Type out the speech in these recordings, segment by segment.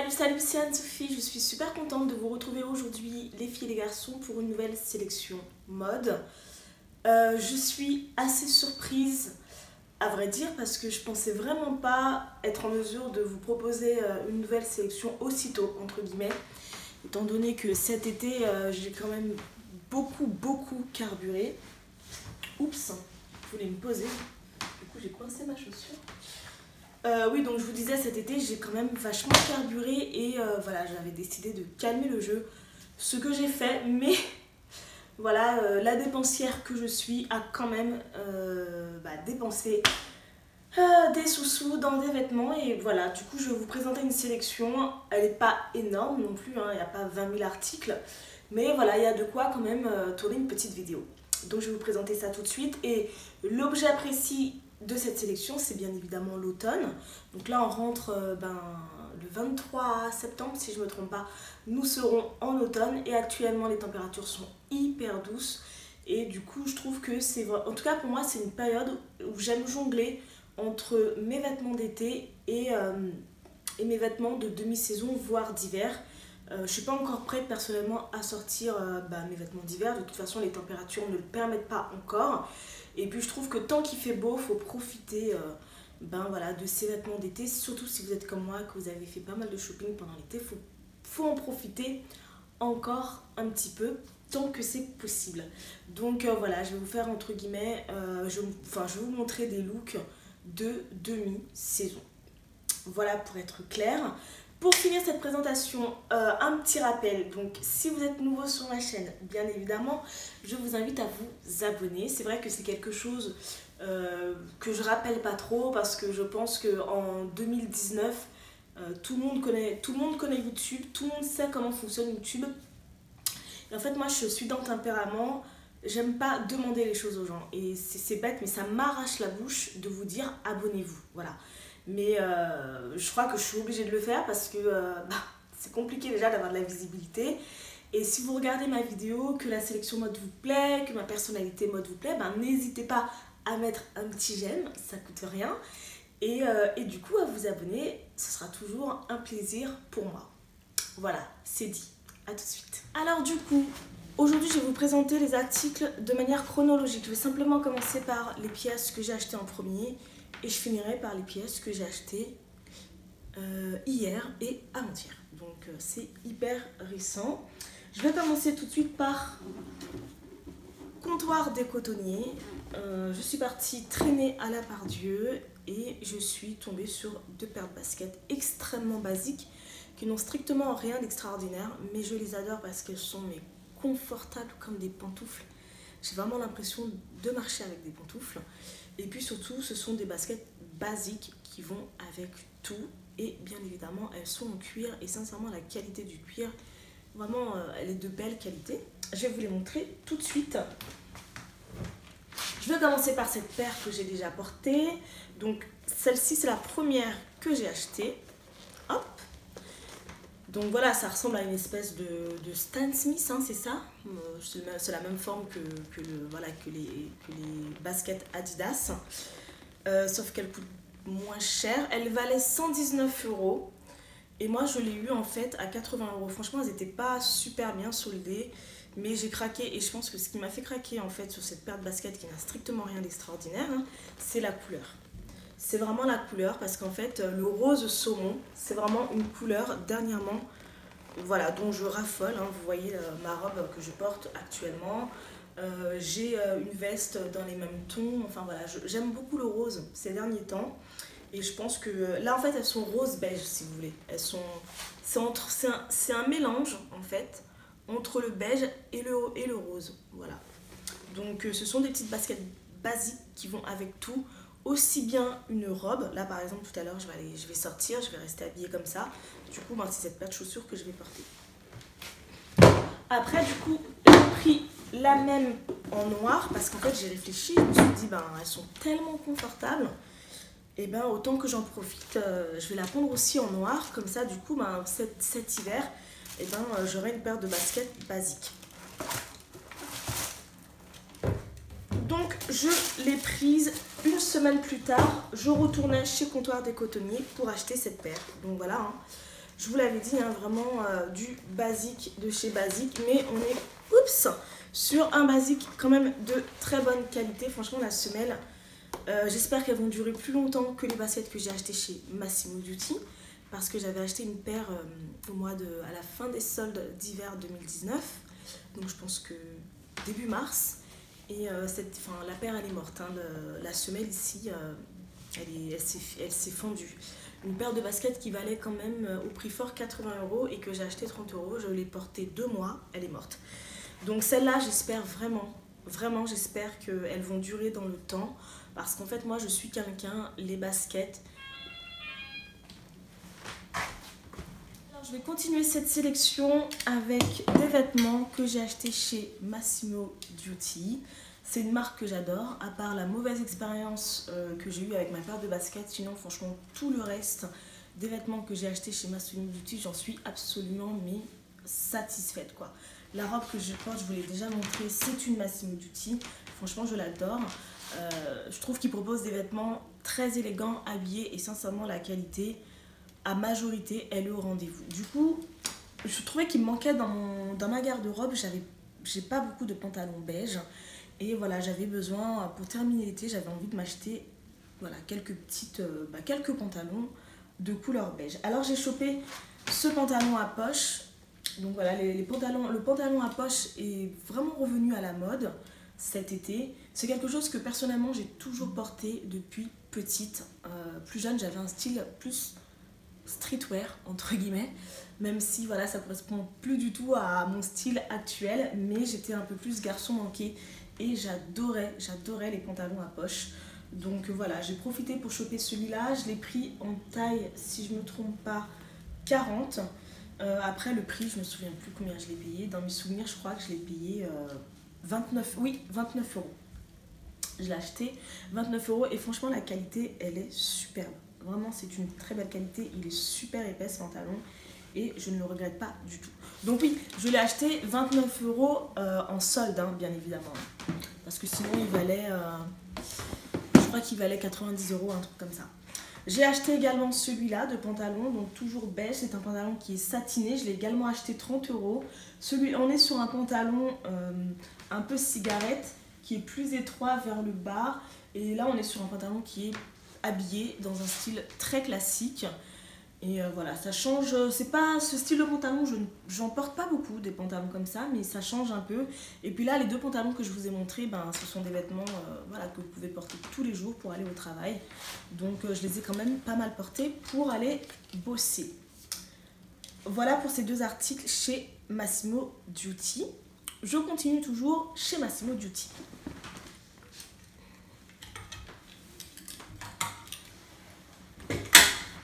Salut, c'est Anne-Sophie, je suis super contente de vous retrouver aujourd'hui les filles et les garçons pour une nouvelle sélection mode. Je suis assez surprise à vrai dire parce que je pensais vraiment pas être en mesure de vous proposer une nouvelle sélection aussitôt entre guillemets, étant donné que cet été j'ai quand même beaucoup carburé. Oups, je voulais me poser, du coup j'ai coincé ma chaussure. Oui, donc je vous disais, cet été j'ai quand même vachement carburé et voilà, j'avais décidé de calmer le jeu, ce que j'ai fait, mais voilà, la dépensière que je suis a quand même dépensé des sous-sous dans des vêtements et voilà, du coup je vais vous présenter une sélection, elle n'est pas énorme non plus, hein, il n'y a pas 20 000 articles, mais voilà, il y a de quoi quand même tourner une petite vidéo. Donc je vais vous présenter ça tout de suite et l'objet précis de cette sélection c'est bien évidemment l'automne. Donc là on rentre le 23 septembre si je ne me trompe pas, nous serons en automne et actuellement les températures sont hyper douces et du coup je trouve que c'est, en tout cas pour moi c'est une période où j'aime jongler entre mes vêtements d'été et mes vêtements de demi-saison voire d'hiver. Je ne suis pas encore prête personnellement à sortir mes vêtements d'hiver, de toute façon les températures ne le permettent pas encore. Et puis je trouve que tant qu'il fait beau, il faut profiter de ces vêtements d'été, surtout si vous êtes comme moi, que vous avez fait pas mal de shopping pendant l'été, faut en profiter encore un petit peu, tant que c'est possible. Donc voilà, je vais vous faire entre guillemets, je vais vous montrer des looks de demi-saison. Voilà pour être clair. Pour finir cette présentation, un petit rappel, donc si vous êtes nouveau sur ma chaîne, bien évidemment, je vous invite à vous abonner. C'est vrai que c'est quelque chose que je rappelle pas trop parce que je pense qu'en 2019, tout le monde connaît YouTube, tout le monde sait comment fonctionne YouTube. Et en fait, moi je suis d'un tempérament, j'aime pas demander les choses aux gens. Et c'est bête, mais ça m'arrache la bouche de vous dire abonnez-vous, voilà. Mais je crois que je suis obligée de le faire parce que c'est compliqué déjà d'avoir de la visibilité. Et si vous regardez ma vidéo, que la sélection mode vous plaît, que ma personnalité mode vous plaît, n'hésitez pas à mettre un petit j'aime, ça coûte rien. Et du coup à vous abonner, ce sera toujours un plaisir pour moi. Voilà, c'est dit. À tout de suite. Alors du coup, aujourd'hui je vais vous présenter les articles de manière chronologique. Je vais simplement commencer par les pièces que j'ai achetées en premier. Et je finirai par les pièces que j'ai achetées hier et avant-hier. Donc c'est hyper récent. Je vais commencer tout de suite par Comptoir des cotonniers. Je suis partie traîner à la Pardieu et je suis tombée sur deux paires de baskets extrêmement basiques qui n'ont strictement rien d'extraordinaire. Mais je les adore parce qu'elles sont confortables comme des pantoufles. J'ai vraiment l'impression de marcher avec des pantoufles. Et puis surtout, ce sont des baskets basiques qui vont avec tout. Et bien évidemment, elles sont en cuir. Et sincèrement, la qualité du cuir, vraiment, elle est de belle qualité. Je vais vous les montrer tout de suite. Je vais commencer par cette paire que j'ai déjà portée. Donc, celle-ci, c'est la première que j'ai achetée. Hop! Donc voilà, ça ressemble à une espèce de Stan Smith, hein, c'est ça. C'est la même forme que les baskets Adidas. Sauf qu'elle coûte moins chère. Elle valait 119 € et moi je l'ai eu en fait à 80 €. Franchement, elles n'étaient pas super bien soldées, mais j'ai craqué et je pense que ce qui m'a fait craquer en fait sur cette paire de baskets qui n'a strictement rien d'extraordinaire, hein, c'est la couleur. C'est vraiment la couleur parce qu'en fait le rose saumon, c'est vraiment une couleur dernièrement, voilà, dont je raffole, hein. Vous voyez ma robe que je porte actuellement. J'ai une veste dans les mêmes tons, enfin voilà, j'aime beaucoup le rose ces derniers temps. Et je pense que là en fait elles sont rose beige si vous voulez. Elles sont, c'est un mélange en fait entre le beige et le rose, voilà. Donc ce sont des petites baskets basiques qui vont avec tout. Aussi bien une robe, là par exemple tout à l'heure je vais sortir, je vais rester habillée comme ça. Du coup c'est cette paire de chaussures que je vais porter. Après du coup j'ai pris la même en noir parce qu'en fait j'ai réfléchi, je me suis dit elles sont tellement confortables, et autant que j'en profite, je vais la prendre aussi en noir, comme ça du coup cet hiver j'aurai une paire de baskets basiques. Donc je l'ai prise une semaine plus tard, je retournais chez Comptoir des Cotonniers pour acheter cette paire. Donc voilà, hein. Je vous l'avais dit, hein, vraiment du basique de chez Basique, mais on est sur un basique quand même de très bonne qualité. Franchement la semelle, j'espère qu'elles vont durer plus longtemps que les baskets que j'ai achetées chez Massimo Dutti, parce que j'avais acheté une paire à la fin des soldes d'hiver 2019, donc je pense que début mars. Et la paire elle est morte, hein. La semelle ici elle s'est fendue. Une paire de baskets qui valait quand même au prix fort 80 € et que j'ai acheté 30 €, je l'ai portée 2 mois, elle est morte. Donc celle-là j'espère vraiment j'espère qu'elles vont durer dans le temps, parce qu'en fait moi je suis quelqu'un, les baskets. Alors je vais continuer cette sélection avec des vêtements que j'ai achetés chez Massimo Dutti. C'est une marque que j'adore, à part la mauvaise expérience que j'ai eue avec ma paire de baskets. Sinon franchement tout le reste des vêtements que j'ai achetés chez Massimo Dutti, j'en suis absolument satisfaite quoi. La robe que je porte, je vous l'ai déjà montré, c'est une Massimo Dutti. Franchement je l'adore. Je trouve qu'ils proposent des vêtements très élégants, habillés, et sincèrement la qualité à majorité elle est au rendez-vous. Du coup je trouvais qu'il me manquait dans ma garde-robe, j'ai pas beaucoup de pantalons beige. Et voilà, j'avais besoin, pour terminer l'été, j'avais envie de m'acheter quelques pantalons de couleur beige. Alors j'ai chopé ce pantalon à poche. Donc voilà, le pantalon à poche est vraiment revenu à la mode cet été. C'est quelque chose que personnellement j'ai toujours porté depuis petite. Plus jeune, j'avais un style plus streetwear entre guillemets, même si voilà, ça correspond plus du tout à mon style actuel, mais j'étais un peu plus garçon manqué. Et j'adorais les pantalons à poche. Donc voilà, j'ai profité pour choper celui-là. Je l'ai pris en taille, si je ne me trompe pas, 40. Après le prix, je ne me souviens plus combien je l'ai payé. Dans mes souvenirs, je crois que je l'ai payé 29 €. Je l'ai acheté 29 € et franchement la qualité, elle est superbe. Vraiment, c'est une très belle qualité. Il est super épais ce pantalon et je ne le regrette pas du tout. Donc oui, je l'ai acheté 29 € en solde, hein, bien évidemment. Parce que sinon, je crois qu'il valait 90 €, un truc comme ça. J'ai acheté également celui-là de pantalon, donc toujours beige. C'est un pantalon qui est satiné. Je l'ai également acheté 30 €. On est sur un pantalon un peu cigarette, qui est plus étroit vers le bas. Et là, on est sur un pantalon qui est habillé dans un style très classique. Et voilà, ça change, c'est pas ce style de pantalon, j'en porte pas beaucoup des pantalons comme ça, mais ça change un peu. Et puis là, les deux pantalons que je vous ai montrés, ce sont des vêtements voilà, que vous pouvez porter tous les jours pour aller au travail. Donc je les ai quand même pas mal portés pour aller bosser. Voilà pour ces deux articles chez Massimo Dutti. Je continue toujours chez Massimo Dutti.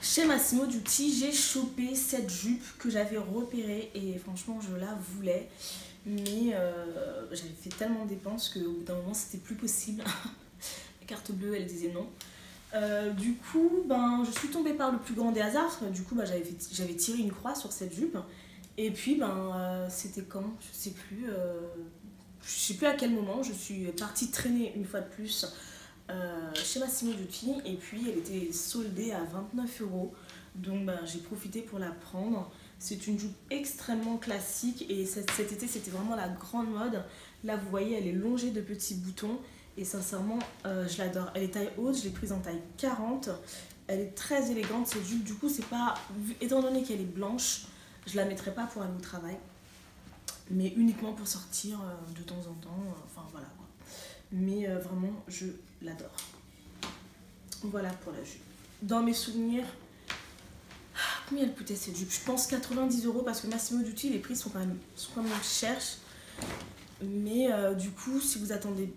Chez Massimo Dutti, j'ai chopé cette jupe que j'avais repérée et franchement je la voulais, mais j'avais fait tellement de dépenses qu'au bout d'un moment c'était plus possible. La carte bleue elle disait non. Du coup je suis tombée par le plus grand des hasards. Du coup j'avais tiré une croix sur cette jupe et puis c'était quand, je sais plus à quel moment je suis partie traîner une fois de plus chez Massimo Dutti et puis elle était soldée à 29 euros. Donc j'ai profité pour la prendre. C'est une jupe extrêmement classique et cet été c'était vraiment la grande mode. Là vous voyez elle est longée de petits boutons et sincèrement je l'adore. Elle est taille haute, je l'ai prise en taille 40. Elle est très élégante cette jupe, du coup c'est pas, étant donné qu'elle est blanche, je la mettrai pas pour aller au travail. Mais uniquement pour sortir de temps en temps, enfin voilà quoi. Mais vraiment je l'adore. Voilà pour la jupe. Dans mes souvenirs, combien elle coûtait cette jupe? Je pense 90 euros parce que Massimo Dutti, les prix sont quand même chers. Mais du coup, si vous attendez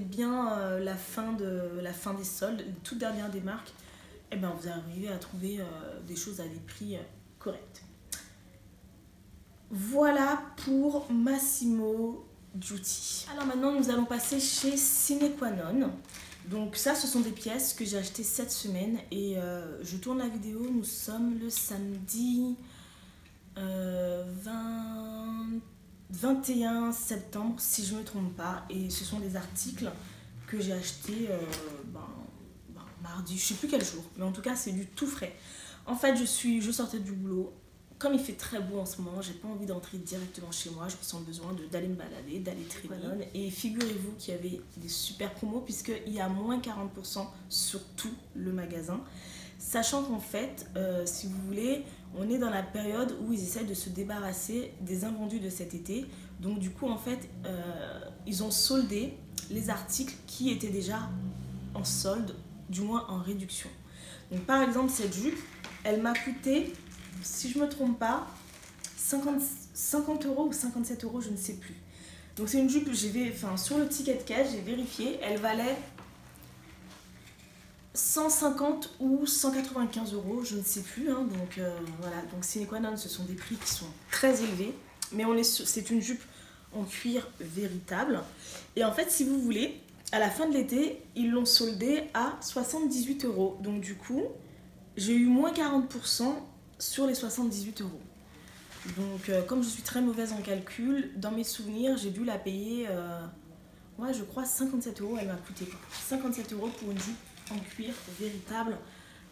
bien la fin des soldes, les toutes dernières des marques, eh ben, vous arrivez à trouver des choses à des prix corrects. Voilà pour Massimo Dutti. Alors maintenant, nous allons passer chez Sine Qua Non. Donc ça, ce sont des pièces que j'ai achetées cette semaine et je tourne la vidéo, nous sommes le samedi 21 septembre si je ne me trompe pas et ce sont des articles que j'ai achetés mardi, je ne sais plus quel jour, mais en tout cas c'est du tout frais. En fait je sortais du boulot, comme il fait très beau en ce moment, j'ai pas envie d'entrer directement chez moi, je ressens besoin d'aller me balader, d'aller traîner. Et figurez-vous qu'il y avait des super promos puisqu'il y a moins 40% sur tout le magasin. Sachant qu'en fait, si vous voulez, on est dans la période où ils essaient de se débarrasser des invendus de cet été. Donc du coup, en fait, ils ont soldé les articles qui étaient déjà en solde, du moins en réduction. Donc par exemple, cette jupe, elle m'a coûté, si je ne me trompe pas, 50 euros ou 57 euros, je ne sais plus. Donc c'est une jupe, sur le ticket de caisse, j'ai vérifié, elle valait 150 ou 195 euros, je ne sais plus. Hein, donc voilà, donc Sine Qua Non, ce sont des prix qui sont très élevés. Mais c'est une jupe en cuir véritable. Et en fait, si vous voulez, à la fin de l'été, ils l'ont soldée à 78 euros. Donc du coup, j'ai eu moins 40% sur les 78 euros. Donc comme je suis très mauvaise en calcul, dans mes souvenirs, j'ai dû la payer, je crois 57 euros, elle m'a coûté 57 euros pour une jupe en cuir véritable.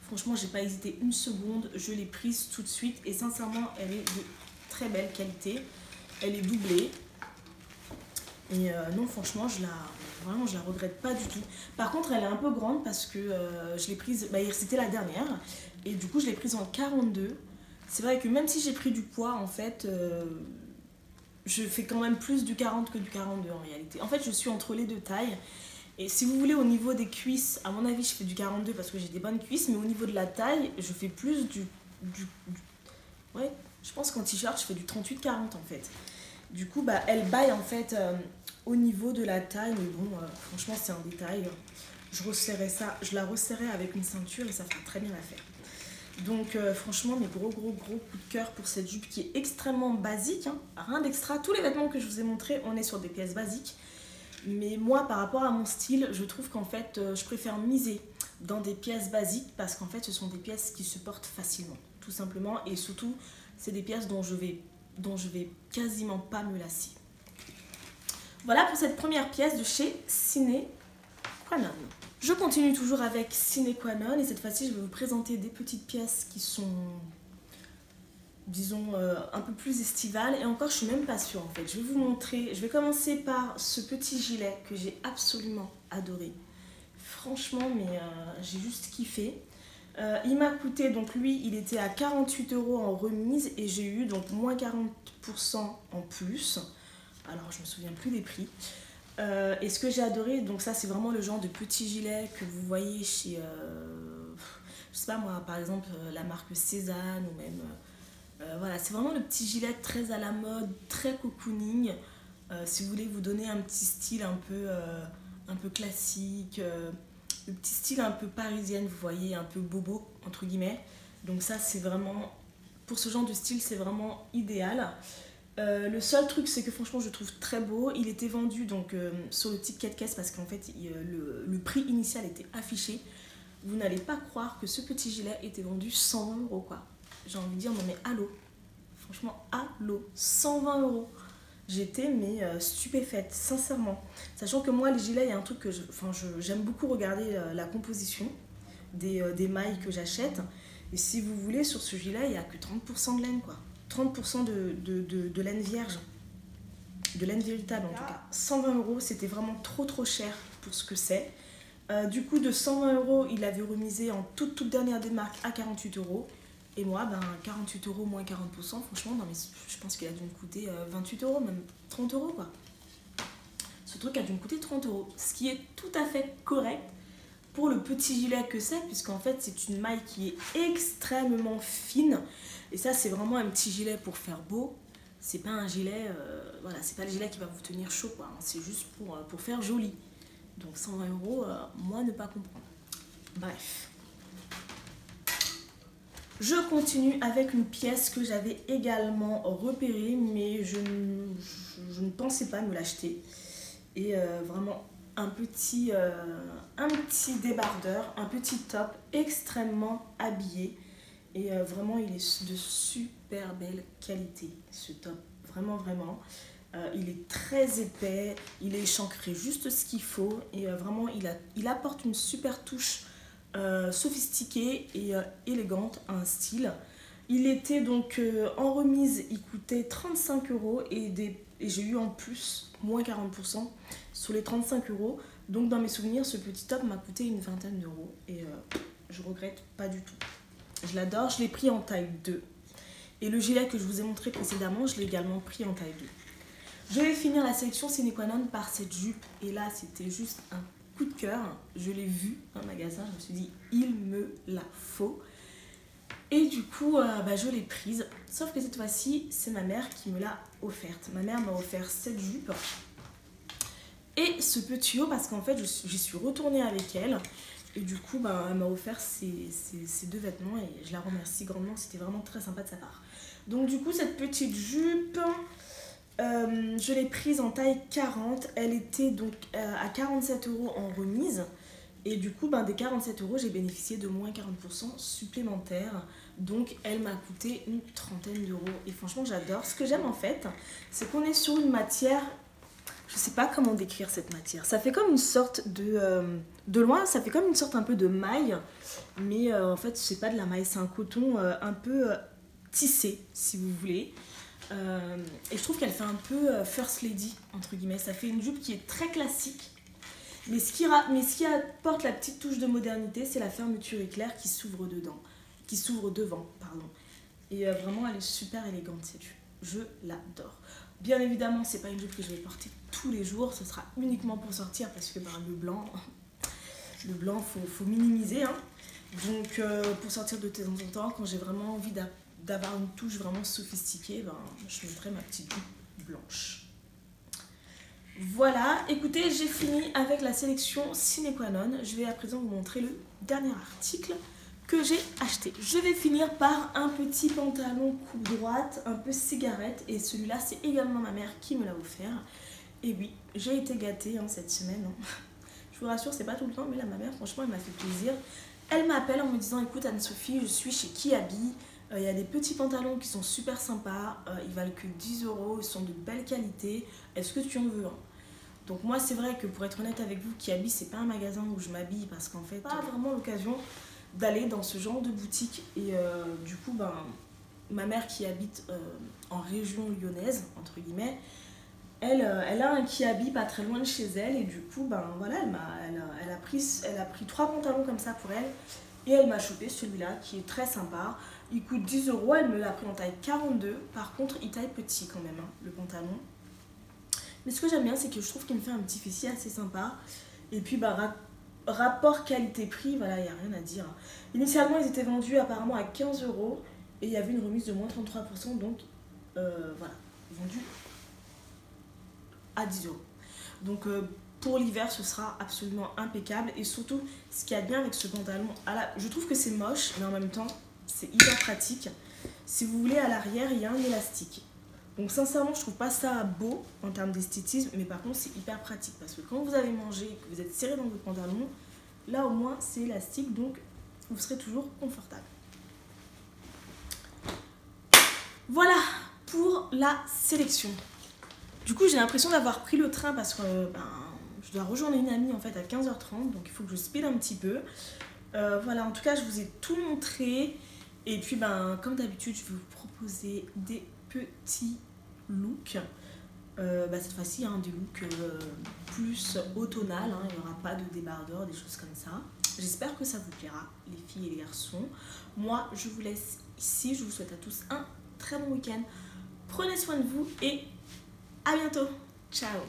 Franchement, j'ai pas hésité une seconde, je l'ai prise tout de suite et sincèrement, elle est de très belle qualité. Elle est doublée. Et non, franchement, je la regrette pas du tout. Par contre, elle est un peu grande parce que je l'ai prise, c'était la dernière. Et du coup, je l'ai prise en 42. C'est vrai que même si j'ai pris du poids, en fait, je fais quand même plus du 40 que du 42 en réalité. En fait, je suis entre les deux tailles. Et si vous voulez, au niveau des cuisses, à mon avis, je fais du 42 parce que j'ai des bonnes cuisses. Mais au niveau de la taille, je fais plus ouais, je pense qu'en t-shirt, je fais du 38-40 en fait. Du coup, elle baille en fait au niveau de la taille. Mais bon, franchement, c'est un détail. Je la resserrais avec une ceinture et ça fera très bien l'affaire. Donc franchement, mes gros coup de cœur pour cette jupe qui est extrêmement basique, hein, rien d'extra. Tous les vêtements que je vous ai montrés, on est sur des pièces basiques. Mais moi, par rapport à mon style, je trouve qu'en fait, je préfère miser dans des pièces basiques parce qu'en fait, ce sont des pièces qui se portent facilement, tout simplement. Et surtout, c'est des pièces dont je vais quasiment pas me lasser. Voilà pour cette première pièce de chez Sine Qua Non. Je continue toujours avec Sine Qua Non et cette fois-ci, je vais vous présenter des petites pièces qui sont, disons, un peu plus estivales. Et encore, je suis même pas sûre en fait. Je vais vous montrer, je vais commencer par ce petit gilet que j'ai absolument adoré. Franchement, mais j'ai juste kiffé. Il m'a coûté, donc lui, il était à 48 euros en remise et j'ai eu donc moins 40% en plus. Alors, je me souviens plus des prix. Et ce que j'ai adoré, donc ça c'est vraiment le genre de petit gilet que vous voyez chez, je sais pas moi, par exemple la marque Cézanne ou même, voilà, c'est vraiment le petit gilet très à la mode, très cocooning, si vous voulez vous donner un petit style un peu classique, le petit style un peu parisienne, vous voyez, un peu bobo entre guillemets. Donc ça c'est vraiment, pour ce genre de style c'est vraiment idéal. Le seul truc c'est que franchement je le trouve très beau. Il était vendu donc sur le ticket de caisse parce qu'en fait le prix initial était affiché. Vous n'allez pas croire que ce petit gilet était vendu 120 euros quoi. J'ai envie de dire non mais allô, franchement allô, 120 euros. J'étais mais stupéfaite, sincèrement. Sachant que moi, les gilets, il y a un truc que j'aime beaucoup regarder la composition des mailles que j'achète. Et si vous voulez, sur ce gilet, il n'y a que 30% de laine, quoi. 30% de laine vierge. De laine véritable, en tout cas. 120 €, c'était vraiment trop cher pour ce que c'est. Du coup, de 120 €, il avait remisé en toute dernière démarque à 48 €. Et moi, 48 € moins 40%, franchement, non, mais je pense qu'il a dû me coûter 28 €, même 30 € quoi. Ce truc a dû me coûter 30 €, ce qui est tout à fait correct pour le petit gilet que c'est, puisqu'en fait, c'est une maille qui est extrêmement fine. Et ça, c'est vraiment un petit gilet pour faire beau. C'est pas un gilet, voilà, c'est pas le gilet qui va vous tenir chaud, quoi. C'est juste pour faire joli. Donc 120 €, moi, ne pas comprendre. Bref. Je continue avec une pièce que j'avais également repérée, mais je ne pensais pas me l'acheter. Et vraiment un petit débardeur, un petit top extrêmement habillé. Et vraiment, il est de super belle qualité, ce top. Vraiment. Il est très épais, il est échancré juste ce qu'il faut. Et vraiment, il apporte une super touche sophistiquée et élégante, un style. Il était donc en remise, il coûtait 35 € et j'ai eu en plus moins 40% sur les 35 €. Donc dans mes souvenirs, ce petit top m'a coûté une vingtaine d'euros et je regrette pas du tout. Je l'adore, je l'ai pris en taille 2. Et le gilet que je vous ai montré précédemment, je l'ai également pris en taille 2. Je vais finir la sélection sine qua non par cette jupe. Et là, c'était juste un coup de cœur. Je l'ai vue en magasin, je me suis dit, il me la faut. Et du coup, je l'ai prise. Sauf que cette fois-ci, c'est ma mère qui me l'a offerte. Ma mère m'a offert cette jupe et ce petit haut parce qu'en fait, j'y suis retournée avec elle. Et du coup, elle m'a offert ces deux vêtements et je la remercie grandement. C'était vraiment très sympa de sa part. Donc du coup, cette petite jupe, je l'ai prise en taille 40. Elle était donc à 47 € en remise. Et du coup, des 47 €, j'ai bénéficié de moins 40% supplémentaires. Donc, elle m'a coûté une trentaine d'euros. Et franchement, j'adore. Ce que j'aime en fait, c'est qu'on est sur une matière... Je sais pas comment décrire cette matière. Ça fait comme une sorte de loin, ça fait comme une sorte un peu de maille. Mais en fait, c'est pas de la maille, c'est un coton un peu tissé, si vous voulez. Et je trouve qu'elle fait un peu first lady, entre guillemets. Ça fait une jupe qui est très classique. Mais ce qui apporte la petite touche de modernité, c'est la fermeture éclair qui s'ouvre devant, pardon. Et vraiment, elle est super élégante cette jupe. Je l'adore. Bien évidemment, c'est pas une jupe que je vais porter tous les jours. Ce sera uniquement pour sortir parce que le blanc, faut minimiser. Hein. Donc, pour sortir de temps en temps, quand j'ai vraiment envie d'avoir une touche vraiment sophistiquée, je mettrai ma petite jupe blanche. Voilà, écoutez, j'ai fini avec la sélection sine qua non. Je vais à présent vous montrer le dernier article que j'ai acheté. Je vais finir par un petit pantalon coupe droite, un peu cigarette. Et celui-là, c'est également ma mère qui me l'a offert. Et oui, j'ai été gâtée cette semaine. Je vous rassure, c'est pas tout le temps, mais là, ma mère, franchement, elle m'a fait plaisir. Elle m'appelle en me disant, écoute Anne-Sophie, je suis chez Kiabi. Il y a des petits pantalons qui sont super sympas. Ils valent que 10 €, ils sont de belle qualité. Est-ce que tu en veux un? Donc moi, c'est vrai que pour être honnête avec vous, Kiabi, c'est pas un magasin où je m'habille parce qu'en fait, pas vraiment l'occasion d'aller dans ce genre de boutique. Et du coup, ma mère qui habite en région lyonnaise, entre guillemets, elle a un Kiabi pas très loin de chez elle. Et du coup, voilà, elle a pris 3 pantalons comme ça pour elle. Et elle m'a chopé celui-là qui est très sympa. Il coûte 10 €, elle me l'a pris en taille 42. Par contre, il taille petit quand même, le pantalon. Mais ce que j'aime bien, c'est que je trouve qu'il me fait un petit fessier assez sympa. Et puis, rapport qualité-prix, voilà, il n'y a rien à dire. Initialement, ils étaient vendus apparemment à 15 € et il y avait une remise de moins 33%. Donc, voilà, vendus à 10 €. Donc, pour l'hiver, ce sera absolument impeccable. Et surtout, ce qu'il y a bien avec ce pantalon, je trouve que c'est moche, mais en même temps, c'est hyper pratique. Si vous voulez, à l'arrière, il y a un élastique. Donc sincèrement, je trouve pas ça beau en termes d'esthétisme, mais par contre c'est hyper pratique parce que quand vous avez mangé et que vous êtes serré dans votre pantalon, là au moins c'est élastique, donc vous serez toujours confortable. Voilà pour la sélection Du coup j'ai l'impression d'avoir pris le train parce que je dois rejoindre une amie en fait à 15h30, donc il faut que je speed un petit peu. Voilà, en tout cas je vous ai tout montré. Et puis comme d'habitude je vais vous proposer des petits looks. Cette fois-ci des looks plus automnal, il n'y aura pas de débardeur, des choses comme ça. J'espère que ça vous plaira, les filles et les garçons. Moi je vous laisse ici, je vous souhaite à tous un très bon week-end. Prenez soin de vous et à bientôt. Ciao.